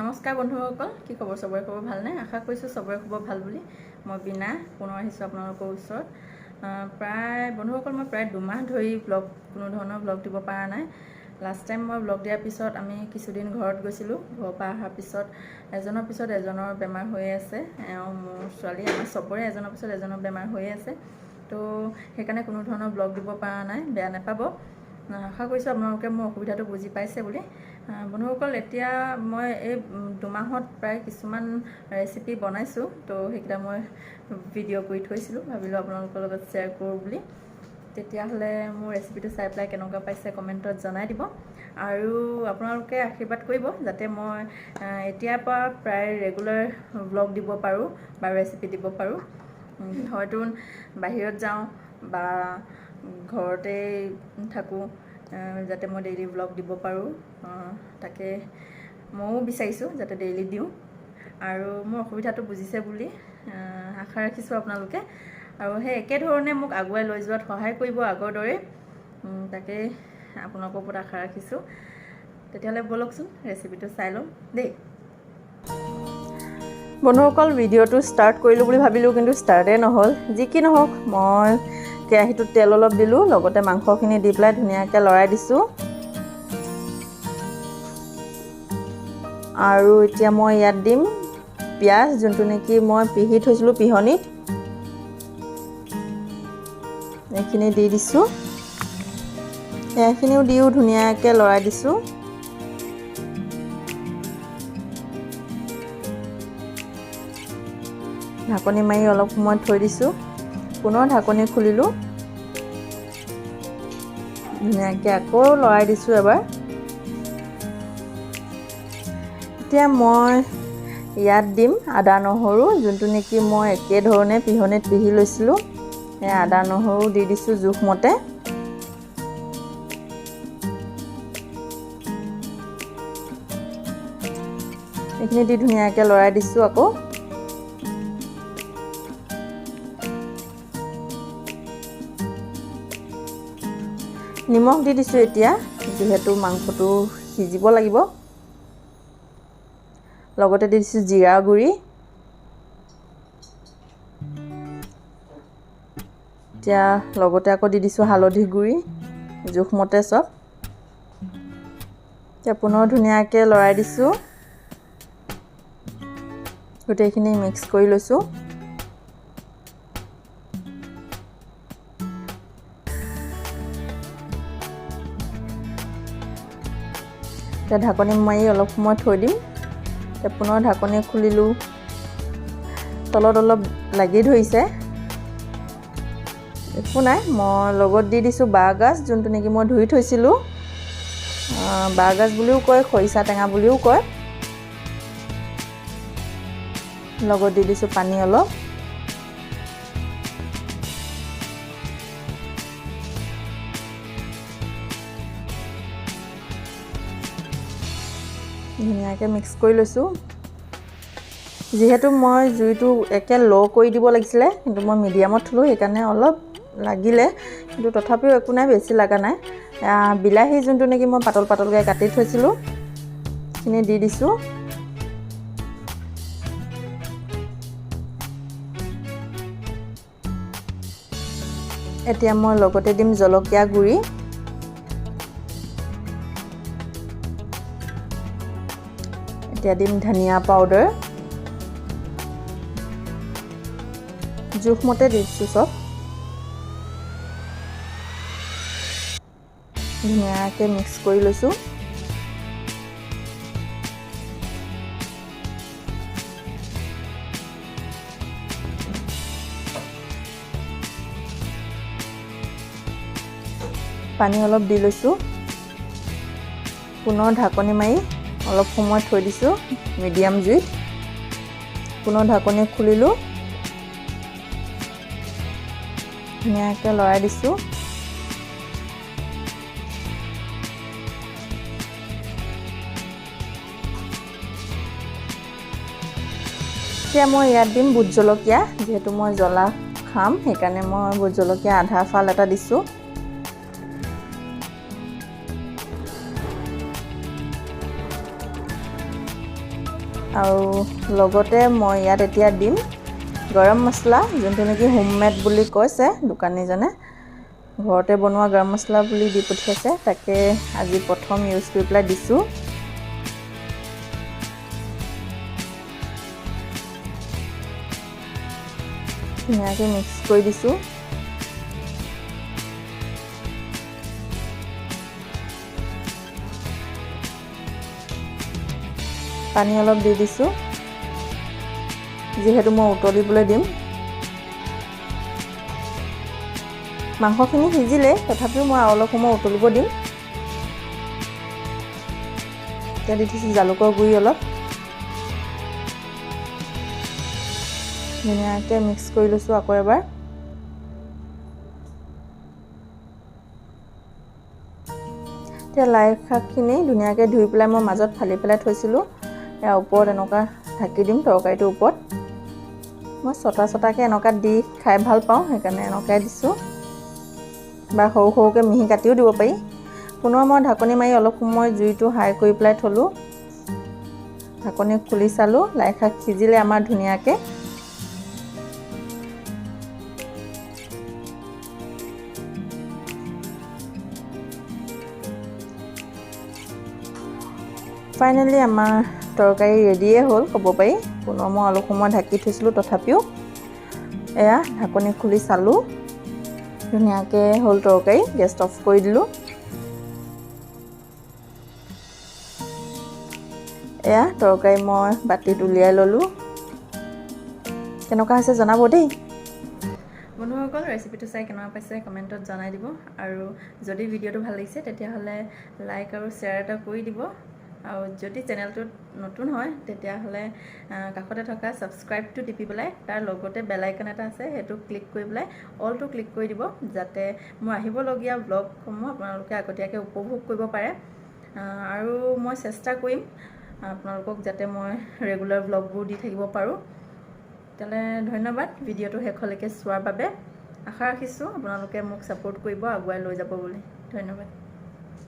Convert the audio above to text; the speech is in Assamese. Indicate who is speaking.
Speaker 1: নমস্কাৰ বন্ধুসকল, কি খবৰ? সবৰে খবৰ ভালনে? আশা কৰিছোঁ সবৰে খবৰ ভাল বুলি। মই বিনা পুনৰ আহিছোঁ আপোনালোকৰ ওচৰত। প্ৰায় বন্ধুসকল মই প্ৰায় 2 মাহ ধৰি কোনো ধৰণৰ ব্লগ দিব পৰা নাই। লাষ্ট টাইম মই ব্লগ দিয়াৰ পিছত আমি কিছুদিন ঘৰত গৈছিলোঁ। ঘৰৰ পৰা অহাৰ পিছত এজনৰ বেমাৰ হৈ আছে। মোৰ ছোৱালী আমাৰ সবৰে এজনৰ পিছত এজনৰ বেমাৰ হৈ আছে। তো সেইকাৰণে কোনো ধৰণৰ ব্লগ দিব পৰা নাই, বেয়া নাপাব। আশা কৰিছোঁ আপোনালোকে মোৰ অসুবিধাটো বুজি পাইছে বুলি। বন্ধুসকল, এতিয়া মই এই 2 মাহত প্ৰায় কিছুমান ৰেচিপি বনাইছোঁ। তো সেইকেইটা মই ভিডিঅ' কৰি থৈছিলোঁ, ভাবিলোঁ আপোনালোকৰ লগত শ্বেয়াৰ কৰোঁ বুলি। তেতিয়াহ'লে মোৰ ৰেচিপিটো চাই পেলাই কেনেকুৱা পাইছে কমেণ্টত জনাই দিব। আৰু আপোনালোকে আশীৰ্বাদ কৰিব যাতে মই এতিয়াৰ পৰা প্ৰায় ৰেগুলাৰ ব্লগ দিব পাৰোঁ বা ৰেচিপি দিব পাৰোঁ। হয়তো বাহিৰত যাওঁ বা ঘৰতে থাকোঁ, যাতে মই ডেইলি ব্লগ দিব পাৰোঁ। তাকে ময়ো বিচাৰিছোঁ যাতে ডেইলি দিওঁ। আৰু মোৰ অসুবিধাটো বুজিছে বুলি আশা ৰাখিছোঁ আপোনালোকে। আৰু সেই একেধৰণে মোক আগুৱাই লৈ যোৱাত সহায় কৰিব আগৰ দৰে। তাকে আপোনালোকৰ ওপৰত আশা ৰাখিছোঁ। তেতিয়াহ'লে ব'লকচোন ৰেচিপিটো চাই লওঁ দেই। বন্ধুসকল, ভিডিঅ'টো ষ্টাৰ্ট কৰিলোঁ বুলি ভাবিলোঁ, কিন্তু ষ্টাৰ্টেই নহ'ল। যি কি নহওক, মই কেৰাহীটোত তেল অলপ দিলোঁ, লগতে মাংসখিনি দি পেলাই ধুনীয়াকৈ লৰাই দিছোঁ। আৰু এতিয়া মই ইয়াত দিম পিঁয়াজ, যোনটো নেকি মই পিহি থৈছিলোঁ পিহনিত। এইখিনি দি দিছোঁ। এইখিনিও দিও ধুনীয়াকৈ লৰাই দিছোঁ। ঢাকনি মাৰি অলপ সময় থৈ দিছোঁ। পুনৰ ঢাকনি খুলিলোঁ, ধুনীয়াকৈ আকৌ লৰাই দিছোঁ এবাৰ। এতিয়া মই ইয়াত দিম আদা নহৰু, যোনটো নেকি মই একেধৰণে পিহনিত পিহি লৈছিলোঁ। সেই আদা নহৰু দি দিছোঁ জোখমতে। এইখিনি দি ধুনীয়াকৈ লৰাই দিছোঁ আকৌ। নিমখ দি দিছোঁ এতিয়া, যিহেতু মাংসটো সিজিব লাগিব। লগতে দি দিছোঁ জিৰা গুড়ি। এতিয়া লগতে আকৌ দি দিছোঁ হালধি গুড়ি জোখমতে চব। এতিয়া পুনৰ ধুনীয়াকৈ লৰাই দিছোঁ। গোটেইখিনি মিক্স কৰি লৈছোঁ। এতিয়া ঢাকনি মাৰি অলপ সময় থৈ দিম। এতিয়া পুনৰ ঢাকনি খুলিলোঁ। তলত অলপ লাগি ধৰিছে, একো নাই। মই লগত দি দিছোঁ বাঁহগাজ, যোনটো নেকি মই ধুই থৈছিলোঁ। বাঁহগাজ বুলিও কয়, খৰিচা টেঙা বুলিও কয়। লগত দি দিছোঁ পানী অলপ। ধুনীয়াকৈ মিক্স কৰি লৈছোঁ। যিহেতু মই জুইটো একে ল' কৰি দিব লাগিছিলে, কিন্তু মই মিডিয়ামত থলোঁ, সেইকাৰণে অলপ লাগিলে, কিন্তু তথাপিও একো নাই, বেছি লগা নাই। বিলাহী যোনটো নেকি মই পাতল পাতলকৈ কাটি থৈছিলোঁ, সেইখিনি দি দিছোঁ। এতিয়া মই লগতে দিম জলকীয়া গুড়ি। এতিয়া দিম ধনিয়া পাউডাৰ, জোখমতে দিছোঁ চব। ধুনীয়াকৈ মিক্স কৰি লৈছোঁ। পানী অলপ দি লৈছোঁ। পুনৰ ঢাকনি মাৰি অলপ সময় থৈ দিছোঁ মিডিয়াম জুইত। পুনৰ ঢাকনি খুলিলোঁ, ধুনীয়াকৈ লৰাই দিছোঁ। এতিয়া মই ইয়াত দিম ভোট জলকীয়া। যিহেতু মই জ্বলা খাম, সেইকাৰণে মই ভোট জলকীয়া আধা ফাল এটা দিছোঁ। আৰু লগতে মই ইয়াত এতিয়া দিম গৰম মছলা, যোনটো নেকি হোমমেড বুলি কৈছে দোকানীজনে, ঘৰতে বনোৱা গৰম মছলা বুলি দি পঠিয়াইছে। তাকে আজি প্ৰথম ইউজ কৰি পেলাই দিছোঁ। ধুনীয়াকৈ মিক্স কৰি দিছোঁ। পানী অলপ দি দিছোঁ, যিহেতু মই উতলিবলৈ দিম। মাংসখিনি সিজিলে, তথাপিও মই অলপ সময় উতলিব দিম। এতিয়া দি দিছোঁ জালুকৰ গুড়ি অলপ। ধুনীয়াকৈ মিক্স কৰি লৈছোঁ আকৌ এবাৰ। এতিয়া লাই শাকখিনি ধুনীয়াকৈ ধুই পেলাই মই মাজত ফালি পেলাই থৈছিলোঁ। ইয়াৰ ওপৰত এনেকুৱা ঢাকি দিম, তৰকাৰীটোৰ ওপৰত। মই ছটাকৈ এনেকুৱা দি খাই ভাল পাওঁ, সেইকাৰণে এনেকুৱাই দিছোঁ, বা সৰু সৰুকৈ মিহি কাটিও দিব পাৰি। পুনৰ মই ঢাকনি মাৰি অলপ সময় জুইটো হাই কৰি পেলাই থলোঁ। ঢাকনি খুলি চালোঁ, লাই শাক সিজিলে আমাৰ ধুনীয়াকৈ। ফাইনেলি আমাৰ তৰকাৰী ৰেডিয়ে হ'ল ক'ব পাৰি। পুনৰ মই অলপ সময় ঢাকি থৈছিলোঁ, তথাপিও এয়া ঢাকনি খুলি চালোঁ, ধুনীয়াকৈ হ'ল তৰকাৰী। গেছ অফ কৰি দিলোঁ। এয়া তৰকাৰী মই বাতিত উলিয়াই ল'লোঁ। কেনেকুৱা হৈছে জনাব দেই। বন্ধুসকল, ৰেচিপিটো চাই কেনেকুৱা পাইছে কমেণ্টত জনাই দিব। আৰু যদি ভিডিঅ'টো ভাল লাগিছে তেতিয়াহ'লে লাইক আৰু শ্বেয়াৰ এটা কৰি দিব। আৰু যদি চেনেলটোত নতুন হয় তেতিয়াহ'লে কাষতে থকা ছাবস্ক্ৰাইবটো টিপি পেলাই তাৰ লগতে বেল আইকন এটা আছে, সেইটো ক্লিক কৰি পেলাই অলটো ক্লিক কৰি দিব, যাতে মোৰ আহিবলগীয়া ব্লগসমূহ আপোনালোকে আগতীয়াকৈ উপভোগ কৰিব পাৰে। আৰু মই চেষ্টা কৰিম আপোনালোকক যাতে মই ৰেগুলাৰ ব্লগবোৰ দি থাকিব পাৰোঁ। তেতিয়াহ'লে ধন্যবাদ ভিডিঅ'টো শেষলৈকে চোৱাৰ বাবে। আশা ৰাখিছোঁ আপোনালোকে মোক ছাপোৰ্ট কৰিব, আগুৱাই লৈ যাব বুলি। ধন্যবাদ।